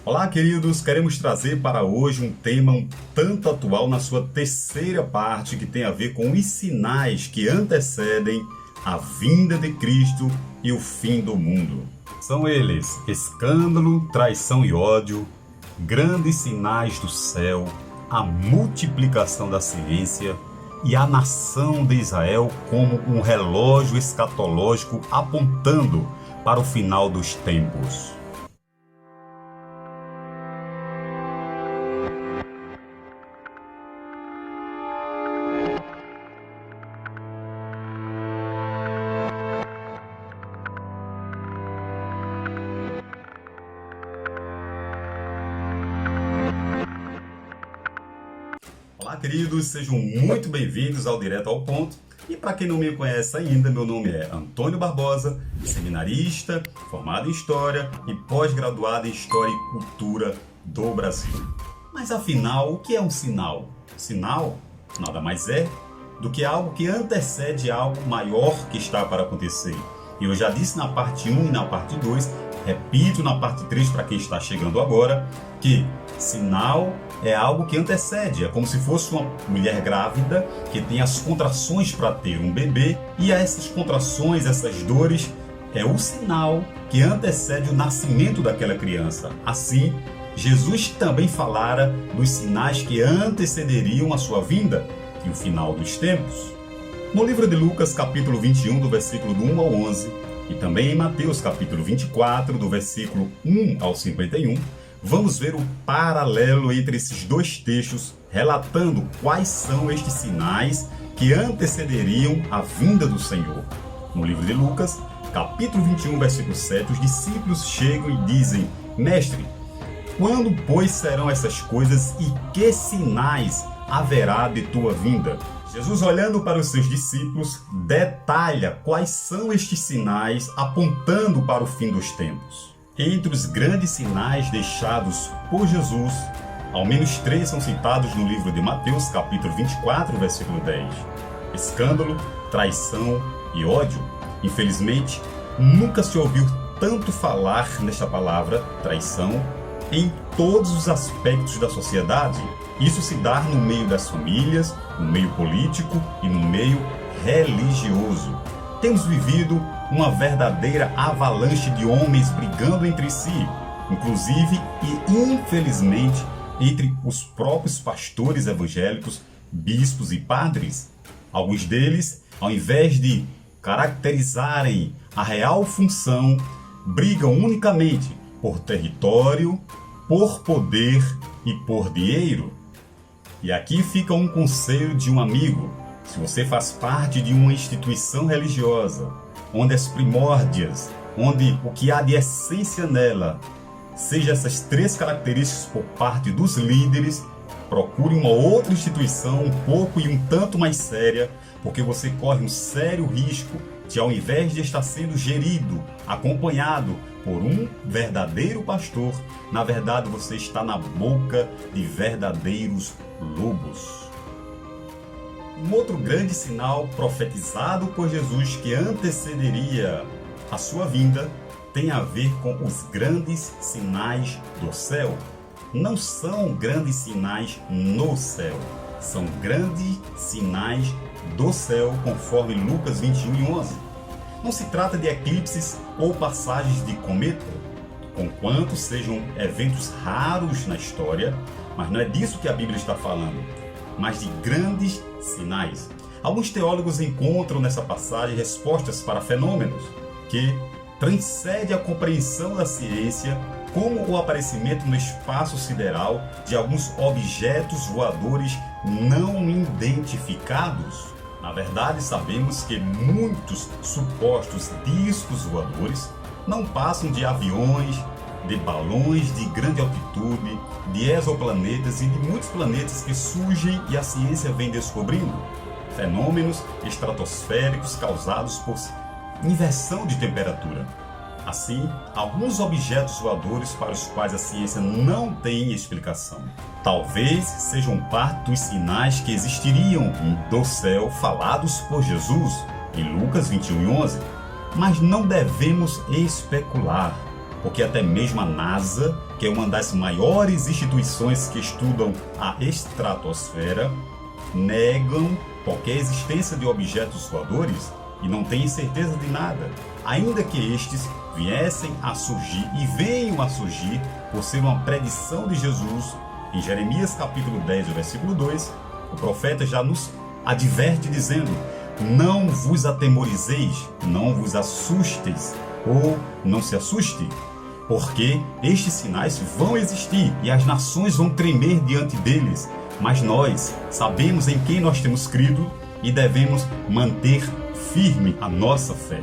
Olá, queridos! Queremos trazer para hoje um tema um tanto atual na sua terceira parte, que tem a ver com os sinais que antecedem a vinda de Cristo e o fim do mundo. São eles: escândalo, traição e ódio, grandes sinais do céu, a multiplicação da ciência e a nação de Israel como um relógio escatológico apontando para o final dos tempos. Olá, queridos, sejam muito bem-vindos ao Direto ao Ponto. E para quem não me conhece ainda, meu nome é Antônio Barbosa, seminarista, formado em História e pós-graduado em História e Cultura do Brasil. Mas afinal, o que é um sinal? Sinal nada mais é do que algo que antecede algo maior que está para acontecer. E eu já disse na parte 1 e na parte 2, repito na parte 3 para quem está chegando agora, que sinal é algo que antecede, é como se fosse uma mulher grávida que tem as contrações para ter um bebê, e essas contrações, essas dores, é o sinal que antecede o nascimento daquela criança. Assim, Jesus também falara dos sinais que antecederiam a sua vinda e o final dos tempos. No livro de Lucas, capítulo 21, do versículo do 1 ao 11, e também em Mateus, capítulo 24, do versículo 1 ao 51, vamos ver o paralelo entre esses dois textos, relatando quais são estes sinais que antecederiam a vinda do Senhor. No livro de Lucas, capítulo 21, versículo 7, os discípulos chegam e dizem: Mestre, quando, pois, serão essas coisas e que sinais haverá de tua vinda? Jesus, olhando para os seus discípulos, detalha quais são estes sinais apontando para o fim dos tempos. Entre os grandes sinais deixados por Jesus, ao menos 3 são citados no livro de Mateus, capítulo 24, versículo 10. Escândalo, traição e ódio. Infelizmente, nunca se ouviu tanto falar nesta palavra, traição, em todos os aspectos da sociedade. Isso se dá no meio das famílias, no meio político e no meio religioso. Temos vivido uma verdadeira avalanche de homens brigando entre si, inclusive e infelizmente entre os próprios pastores evangélicos, bispos e padres. Alguns deles, ao invés de caracterizarem a real função, brigam unicamente por território, por poder e por dinheiro. E aqui fica um conselho de um amigo: se você faz parte de uma instituição religiosa, onde as primórdias, onde o que há de essência nela, seja essas 3 características por parte dos líderes, procure uma outra instituição um pouco e um tanto mais séria, porque você corre um sério risco de, ao invés de estar sendo gerido, acompanhado por um verdadeiro pastor, na verdade você está na boca de verdadeiros lobos. Um outro grande sinal profetizado por Jesus que antecederia a sua vinda tem a ver com os grandes sinais do céu. Não são grandes sinais no céu, são grandes sinais do céu, conforme Lucas 21 e 11. Não se trata de eclipses ou passagens de cometa, conquanto sejam eventos raros na história, mas não é disso que a Bíblia está falando, mas de grandes sinais. Alguns teólogos encontram nessa passagem respostas para fenômenos que transcendem a compreensão da ciência, como o aparecimento no espaço sideral de alguns objetos voadores não identificados. Na verdade, sabemos que muitos supostos discos voadores não passam de aviões, de balões de grande altitude, de exoplanetas e de muitos planetas que surgem e a ciência vem descobrindo. Fenômenos estratosféricos causados por inversão de temperatura. Assim, alguns objetos voadores para os quais a ciência não tem explicação. Talvez sejam parte dos sinais que existiriam do céu falados por Jesus em Lucas 21 e 11, mas não devemos especular, porque até mesmo a NASA que é uma das maiores instituições que estudam a estratosfera, negam qualquer existência de objetos voadores e não têm certeza de nada, ainda que estes viessem a surgir e venham a surgir por ser uma predição de Jesus. Em Jeremias capítulo 10, versículo 2, o profeta já nos adverte dizendo: não vos atemorizeis, não vos assusteis, ou não se assuste, porque estes sinais vão existir e as nações vão tremer diante deles, mas nós sabemos em quem nós temos crido e devemos manter firme a nossa fé.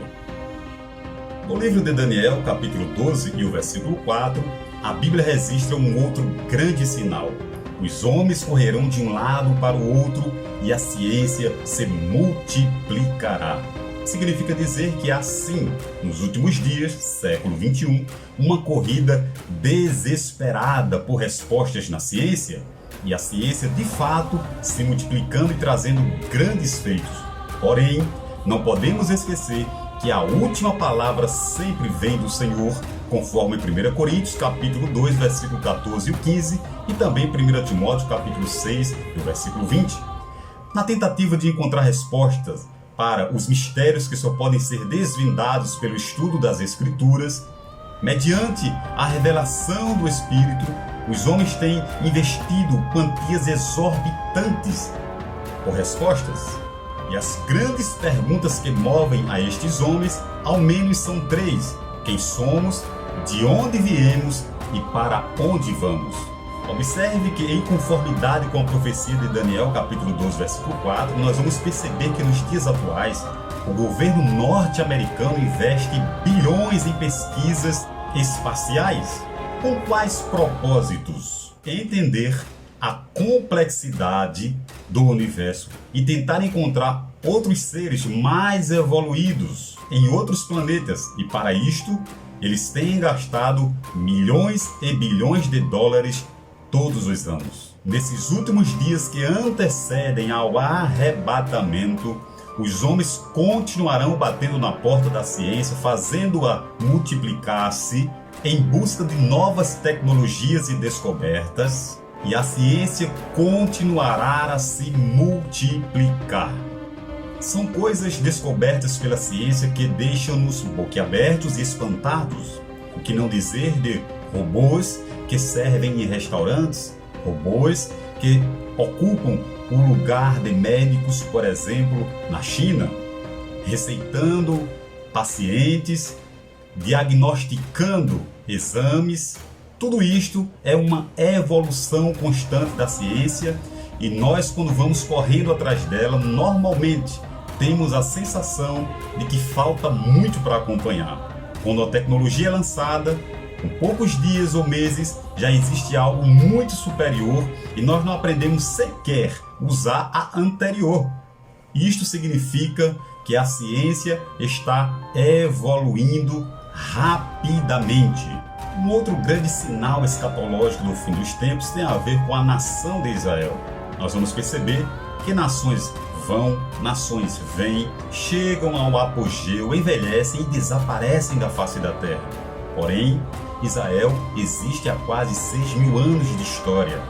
No livro de Daniel, capítulo 12 e o versículo 4, a Bíblia registra um outro grande sinal. Os homens correrão de um lado para o outro e a ciência se multiplicará. Significa dizer que assim, nos últimos dias, século XXI, uma corrida desesperada por respostas na ciência, e a ciência de fato se multiplicando e trazendo grandes feitos. Porém, não podemos esquecer que a última palavra sempre vem do Senhor, conforme 1 Coríntios capítulo 2, versículo 14 e 15, e também 1 Timóteo capítulo 6, versículo 20. Na tentativa de encontrar respostas para os mistérios que só podem ser desvendados pelo estudo das Escrituras, mediante a revelação do Espírito, os homens têm investido quantias exorbitantes por respostas. E as grandes perguntas que movem a estes homens, ao menos são três: quem somos, de onde viemos e para onde vamos. Observe que, em conformidade com a profecia de Daniel, capítulo 12, versículo 4, nós vamos perceber que nos dias atuais, o governo norte-americano investe bilhões em pesquisas espaciais. Com quais propósitos? Entender a complexidade do universo e tentar encontrar outros seres mais evoluídos em outros planetas. E para isto, eles têm gastado milhões e bilhões de dólares todos os anos. Nesses últimos dias que antecedem ao arrebatamento, os homens continuarão batendo na porta da ciência, fazendo-a multiplicar-se em busca de novas tecnologias e descobertas, e a ciência continuará a se multiplicar. São coisas descobertas pela ciência que deixam-nos boquiabertos e espantados. O que não dizer de robôs que servem em restaurantes, robôs que ocupam o lugar de médicos, por exemplo, na China, receitando pacientes, diagnosticando exames. Tudo isto é uma evolução constante da ciência e nós, quando vamos correndo atrás dela, normalmente temos a sensação de que falta muito para acompanhar. Quando a tecnologia é lançada, com poucos dias ou meses, já existe algo muito superior e nós não aprendemos sequer usar a anterior. Isto significa que a ciência está evoluindo rapidamente. Um outro grande sinal escatológico do fim dos tempos tem a ver com a nação de Israel. Nós vamos perceber que nações vão, nações vêm, chegam ao apogeu, envelhecem e desaparecem da face da terra. Porém, Israel existe há quase 6.000 anos de história,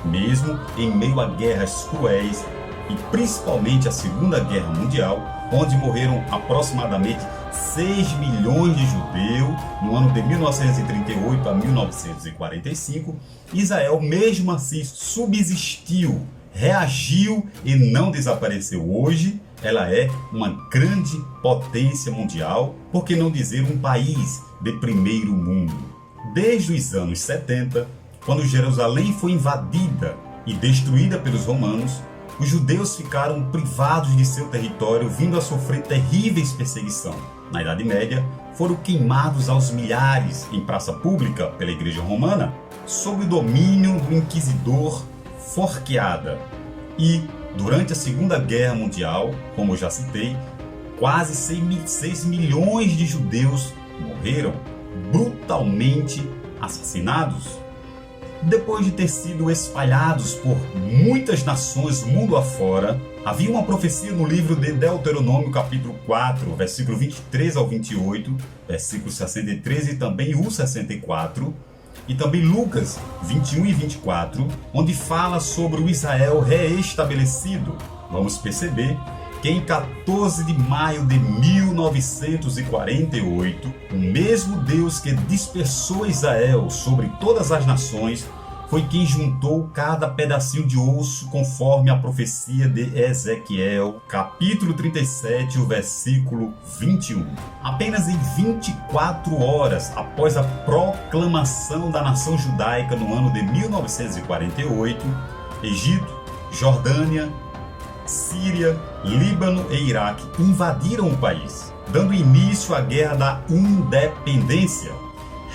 mesmo em meio a guerras cruéis e principalmente a Segunda Guerra Mundial, onde morreram aproximadamente 6 milhões de judeus no ano de 1938 a 1945. Israel, mesmo assim, subsistiu, reagiu e não desapareceu. Hoje, ela é uma grande potência mundial, por que não dizer um país de primeiro mundo. Desde os anos 70, quando Jerusalém foi invadida e destruída pelos romanos, os judeus ficaram privados de seu território, vindo a sofrer terríveis perseguições. Na Idade Média, foram queimados aos milhares em praça pública pela Igreja Romana, sob o domínio do inquisidor Forqueada. E, durante a Segunda Guerra Mundial, como eu já citei, quase 6 milhões de judeus morreram brutalmente assassinados. Depois de ter sido espalhados por muitas nações mundo afora, havia uma profecia no livro de Deuteronômio, capítulo 4, versículo 23 ao 28, versículo 63 e também o 64, e também Lucas 21 e 24, onde fala sobre o Israel reestabelecido. Vamos perceber que em 14 de maio de 1948, o mesmo Deus que dispersou Israel sobre todas as nações foi quem juntou cada pedacinho de osso conforme a profecia de Ezequiel, capítulo 37, o versículo 21. Apenas em 24 horas após a proclamação da nação judaica no ano de 1948, Egito, Jordânia, Síria, Líbano e Iraque invadiram o país, dando início à Guerra da Independência.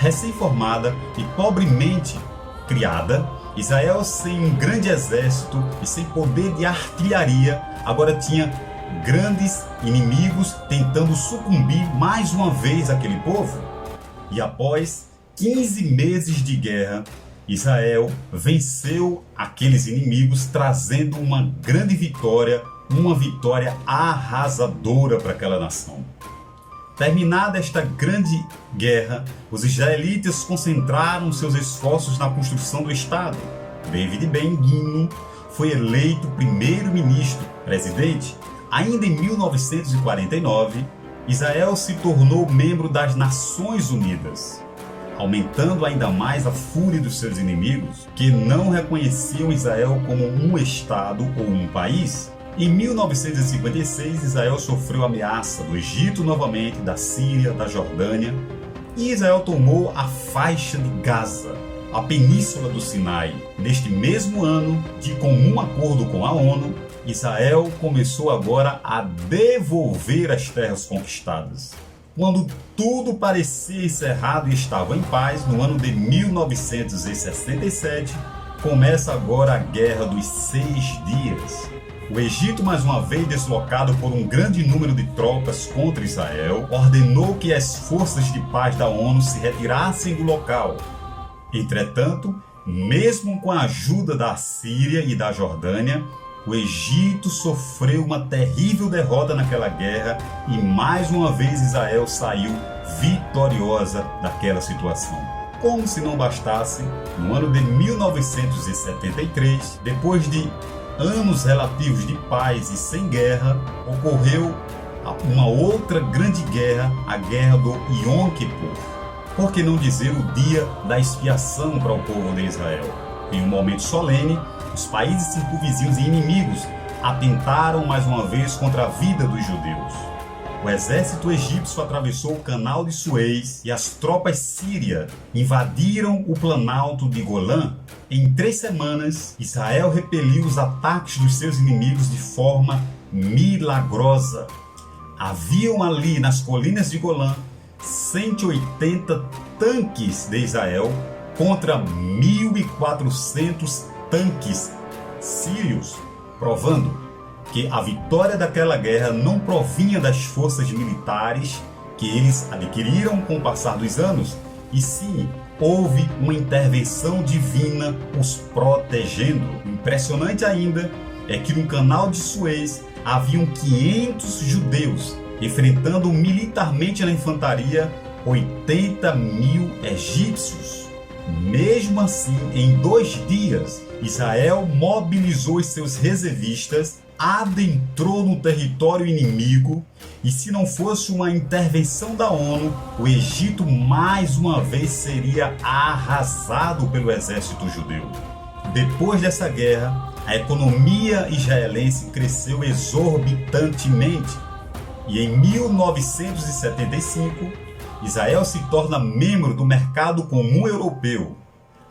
Recém-formada e pobremente criada, Israel, sem um grande exército e sem poder de artilharia, agora tinha grandes inimigos tentando sucumbir mais uma vez aquele povo. E após 15 meses de guerra, Israel venceu aqueles inimigos, trazendo uma grande vitória, uma vitória arrasadora para aquela nação. Terminada esta grande guerra, os israelitas concentraram seus esforços na construção do Estado. David Ben-Gurion foi eleito primeiro-ministro, presidente. Ainda em 1949, Israel se tornou membro das Nações Unidas, aumentando ainda mais a fúria dos seus inimigos, que não reconheciam Israel como um Estado ou um país. Em 1956, Israel sofreu ameaça do Egito novamente, da Síria, da Jordânia, e Israel tomou a faixa de Gaza, a península do Sinai. Neste mesmo ano, de comum acordo com a ONU, Israel começou agora a devolver as terras conquistadas. Quando tudo parecia encerrado e estava em paz, no ano de 1967, começa agora a Guerra dos 6 Dias. O Egito, mais uma vez deslocado por um grande número de tropas contra Israel, ordenou que as forças de paz da ONU se retirassem do local. Entretanto, mesmo com a ajuda da Síria e da Jordânia, o Egito sofreu uma terrível derrota naquela guerra e mais uma vez Israel saiu vitoriosa daquela situação. Como se não bastasse, no ano de 1973, depois de anos relativos de paz e sem guerra, ocorreu uma outra grande guerra, a Guerra do Yom Kippur. Por que não dizer o dia da expiação para o povo de Israel? Em um momento solene, os países circunvizinhos e inimigos atentaram mais uma vez contra a vida dos judeus. O exército egípcio atravessou o canal de Suez e as tropas sírias invadiram o planalto de Golã. Em 3 semanas, Israel repeliu os ataques dos seus inimigos de forma milagrosa. Haviam ali nas colinas de Golã 180 tanques de Israel contra 1.400 tanques sírios, provando que a vitória daquela guerra não provinha das forças militares que eles adquiriram com o passar dos anos, e sim, houve uma intervenção divina os protegendo. Impressionante ainda é que no canal de Suez haviam 500 judeus enfrentando militarmente na infantaria 80.000 egípcios. Mesmo assim, em 2 dias, Israel mobilizou os seus reservistas, adentrou no território inimigo, e se não fosse uma intervenção da ONU, o Egito mais uma vez seria arrasado pelo exército judeu. Depois dessa guerra, a economia israelense cresceu exorbitantemente, e em 1975, Israel se torna membro do mercado comum europeu.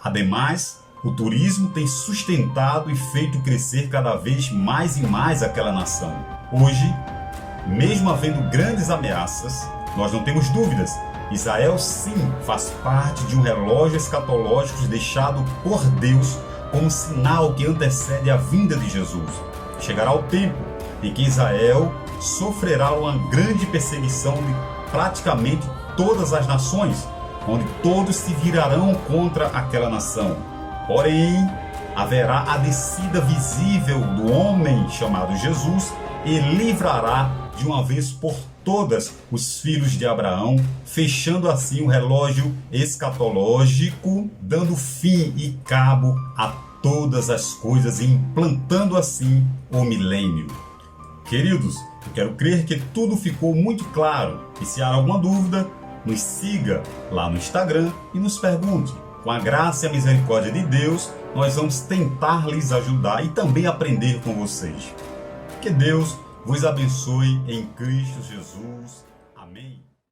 Ademais, o turismo tem sustentado e feito crescer cada vez mais e mais aquela nação. Hoje, mesmo havendo grandes ameaças, nós não temos dúvidas, Israel sim faz parte de um relógio escatológico deixado por Deus como sinal que antecede a vinda de Jesus. Chegará o tempo em que Israel sofrerá uma grande perseguição de praticamente todas as nações, onde todos se virarão contra aquela nação. Porém, haverá a descida visível do homem chamado Jesus e livrará de uma vez por todas os filhos de Abraão, fechando assim o relógio escatológico, dando fim e cabo a todas as coisas e implantando assim o milênio. Queridos, eu quero crer que tudo ficou muito claro e se há alguma dúvida, nos siga lá no Instagram e nos pergunte. Com a graça e a misericórdia de Deus, nós vamos tentar lhes ajudar e também aprender com vocês. Que Deus vos abençoe em Cristo Jesus. Amém.